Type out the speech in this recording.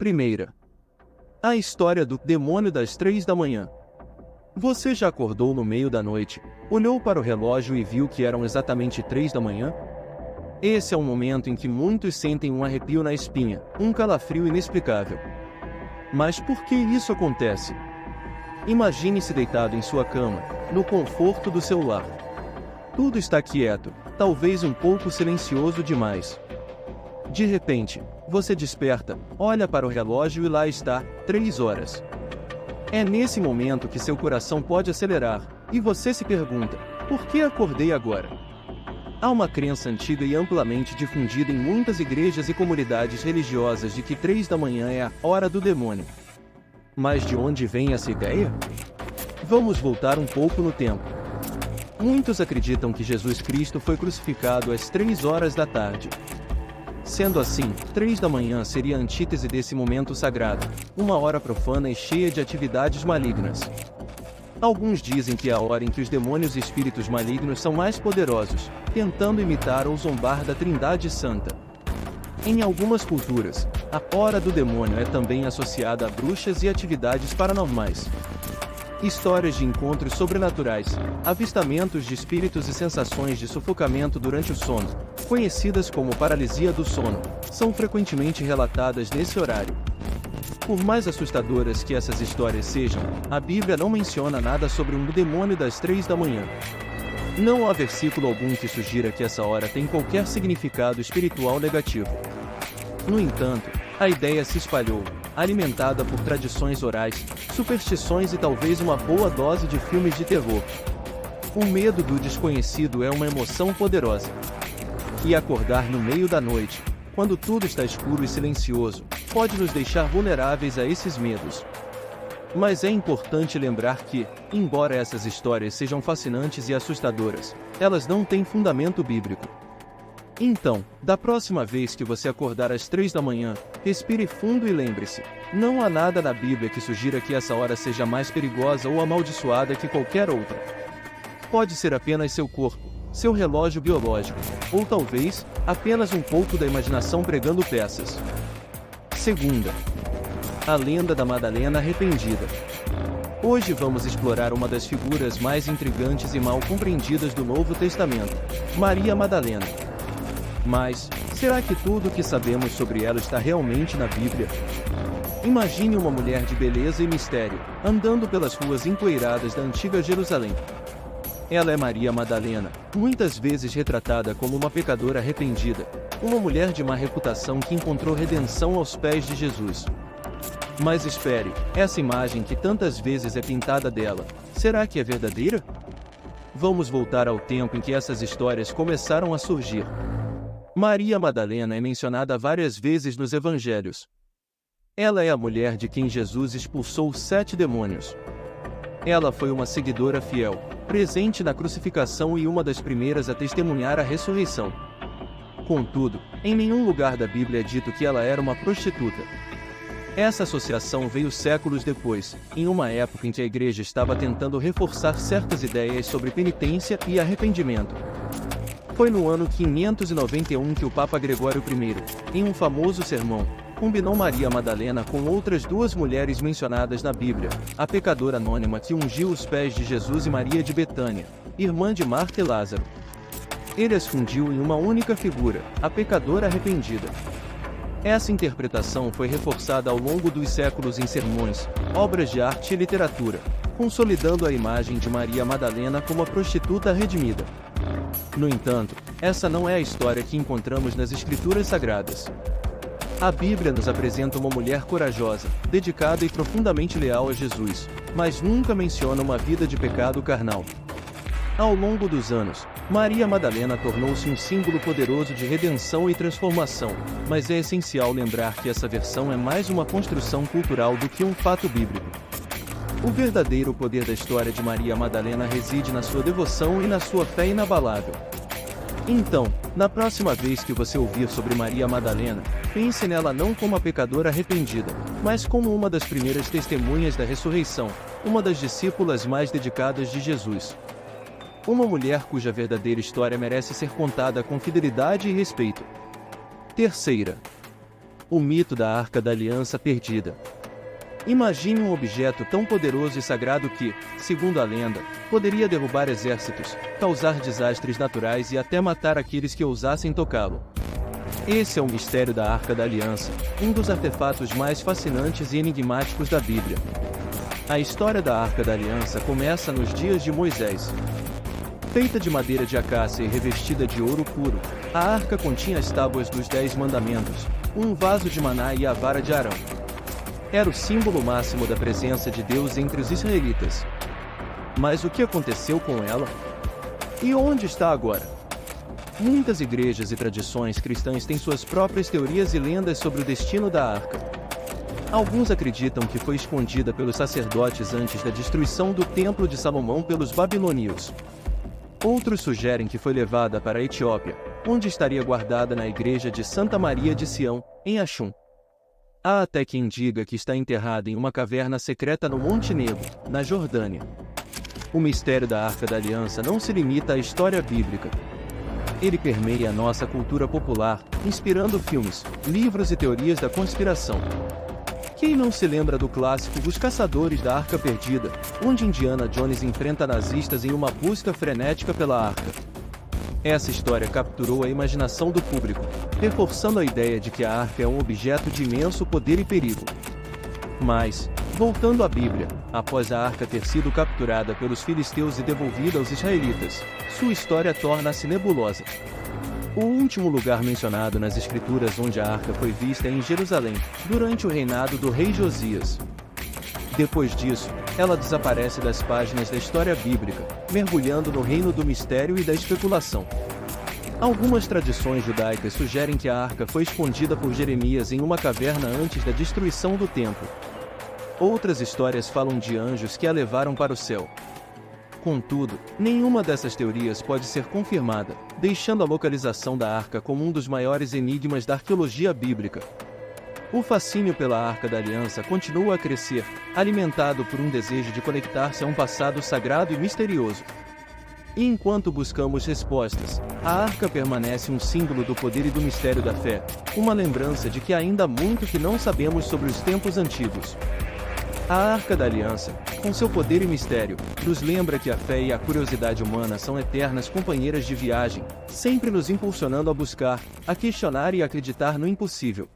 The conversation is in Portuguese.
Primeira. A história do demônio das 3 da manhã. Você já acordou no meio da noite, olhou para o relógio e viu que eram exatamente 3 da manhã? Esse é um momento em que muitos sentem um arrepio na espinha, um calafrio inexplicável. Mas por que isso acontece? Imagine-se deitado em sua cama, no conforto do seu lar. Tudo está quieto, talvez um pouco silencioso demais. De repente, você desperta, olha para o relógio e lá está, 3 horas. É nesse momento que seu coração pode acelerar, e você se pergunta, por que acordei agora? Há uma crença antiga e amplamente difundida em muitas igrejas e comunidades religiosas de que 3 da manhã é a hora do demônio. Mas de onde vem essa ideia? Vamos voltar um pouco no tempo. Muitos acreditam que Jesus Cristo foi crucificado às 3 horas da tarde. Sendo assim, 3 da manhã seria a antítese desse momento sagrado, uma hora profana e cheia de atividades malignas. Alguns dizem que é a hora em que os demônios e espíritos malignos são mais poderosos, tentando imitar ou zombar da Trindade Santa. Em algumas culturas, a hora do demônio é também associada a bruxas e atividades paranormais. Histórias de encontros sobrenaturais, avistamentos de espíritos e sensações de sufocamento durante o sono, conhecidas como paralisia do sono, são frequentemente relatadas nesse horário. Por mais assustadoras que essas histórias sejam, a Bíblia não menciona nada sobre um demônio das 3 da manhã. Não há versículo algum que sugira que essa hora tem qualquer significado espiritual negativo. No entanto, a ideia se espalhou, alimentada por tradições orais, superstições e talvez uma boa dose de filmes de terror. O medo do desconhecido é uma emoção poderosa. E acordar no meio da noite, quando tudo está escuro e silencioso, pode nos deixar vulneráveis a esses medos. Mas é importante lembrar que, embora essas histórias sejam fascinantes e assustadoras, elas não têm fundamento bíblico. Então, da próxima vez que você acordar às 3 da manhã, respire fundo e lembre-se, não há nada na Bíblia que sugira que essa hora seja mais perigosa ou amaldiçoada que qualquer outra. Pode ser apenas seu corpo, seu relógio biológico, ou talvez, apenas um pouco da imaginação pregando peças. Segunda. A lenda da Madalena arrependida. Hoje vamos explorar uma das figuras mais intrigantes e mal compreendidas do Novo Testamento, Maria Madalena. Mas, será que tudo o que sabemos sobre ela está realmente na Bíblia? Imagine uma mulher de beleza e mistério, andando pelas ruas empoeiradas da antiga Jerusalém. Ela é Maria Madalena, muitas vezes retratada como uma pecadora arrependida, uma mulher de má reputação que encontrou redenção aos pés de Jesus. Mas espere, essa imagem que tantas vezes é pintada dela, será que é verdadeira? Vamos voltar ao tempo em que essas histórias começaram a surgir. Maria Madalena é mencionada várias vezes nos evangelhos. Ela é a mulher de quem Jesus expulsou 7 demônios. Ela foi uma seguidora fiel, presente na crucificação e uma das primeiras a testemunhar a ressurreição. Contudo, em nenhum lugar da Bíblia é dito que ela era uma prostituta. Essa associação veio séculos depois, em uma época em que a igreja estava tentando reforçar certas ideias sobre penitência e arrependimento. Foi no ano 591 que o Papa Gregório I, em um famoso sermão, combinou Maria Madalena com outras 2 mulheres mencionadas na Bíblia, a pecadora anônima que ungiu os pés de Jesus e Maria de Betânia, irmã de Marta e Lázaro. Ele as fundiu em uma única figura, a pecadora arrependida. Essa interpretação foi reforçada ao longo dos séculos em sermões, obras de arte e literatura, consolidando a imagem de Maria Madalena como a prostituta redimida. No entanto, essa não é a história que encontramos nas Escrituras Sagradas. A Bíblia nos apresenta uma mulher corajosa, dedicada e profundamente leal a Jesus, mas nunca menciona uma vida de pecado carnal. Ao longo dos anos, Maria Madalena tornou-se um símbolo poderoso de redenção e transformação, mas é essencial lembrar que essa versão é mais uma construção cultural do que um fato bíblico. O verdadeiro poder da história de Maria Madalena reside na sua devoção e na sua fé inabalável. Então, na próxima vez que você ouvir sobre Maria Madalena, pense nela não como a pecadora arrependida, mas como uma das primeiras testemunhas da ressurreição, uma das discípulas mais dedicadas de Jesus. Uma mulher cuja verdadeira história merece ser contada com fidelidade e respeito. Terceira. O mito da Arca da Aliança perdida. Imagine um objeto tão poderoso e sagrado que, segundo a lenda, poderia derrubar exércitos, causar desastres naturais e até matar aqueles que ousassem tocá-lo. Esse é o mistério da Arca da Aliança, um dos artefatos mais fascinantes e enigmáticos da Bíblia. A história da Arca da Aliança começa nos dias de Moisés. Feita de madeira de acácia e revestida de ouro puro, a arca continha as tábuas dos 10 mandamentos, um vaso de maná e a vara de Arão. Era o símbolo máximo da presença de Deus entre os israelitas. Mas o que aconteceu com ela? E onde está agora? Muitas igrejas e tradições cristãs têm suas próprias teorias e lendas sobre o destino da arca. Alguns acreditam que foi escondida pelos sacerdotes antes da destruição do Templo de Salomão pelos babilônios. Outros sugerem que foi levada para a Etiópia, onde estaria guardada na igreja de Santa Maria de Sião, em Axum. Há até quem diga que está enterrada em uma caverna secreta no Monte Nebo, na Jordânia. O mistério da Arca da Aliança não se limita à história bíblica. Ele permeia a nossa cultura popular, inspirando filmes, livros e teorias da conspiração. Quem não se lembra do clássico Os Caçadores da Arca Perdida, onde Indiana Jones enfrenta nazistas em uma busca frenética pela arca? Essa história capturou a imaginação do público, reforçando a ideia de que a arca é um objeto de imenso poder e perigo. Mas, voltando à Bíblia, após a arca ter sido capturada pelos filisteus e devolvida aos israelitas, sua história torna-se nebulosa. O último lugar mencionado nas Escrituras onde a arca foi vista é em Jerusalém, durante o reinado do rei Josias. Depois disso, ela desaparece das páginas da história bíblica, mergulhando no reino do mistério e da especulação. Algumas tradições judaicas sugerem que a arca foi escondida por Jeremias em uma caverna antes da destruição do templo. Outras histórias falam de anjos que a levaram para o céu. Contudo, nenhuma dessas teorias pode ser confirmada, deixando a localização da arca como um dos maiores enigmas da arqueologia bíblica. O fascínio pela Arca da Aliança continua a crescer, alimentado por um desejo de conectar-se a um passado sagrado e misterioso. E enquanto buscamos respostas, a arca permanece um símbolo do poder e do mistério da fé, uma lembrança de que ainda há muito que não sabemos sobre os tempos antigos. A Arca da Aliança, com seu poder e mistério, nos lembra que a fé e a curiosidade humana são eternas companheiras de viagem, sempre nos impulsionando a buscar, a questionar e a acreditar no impossível.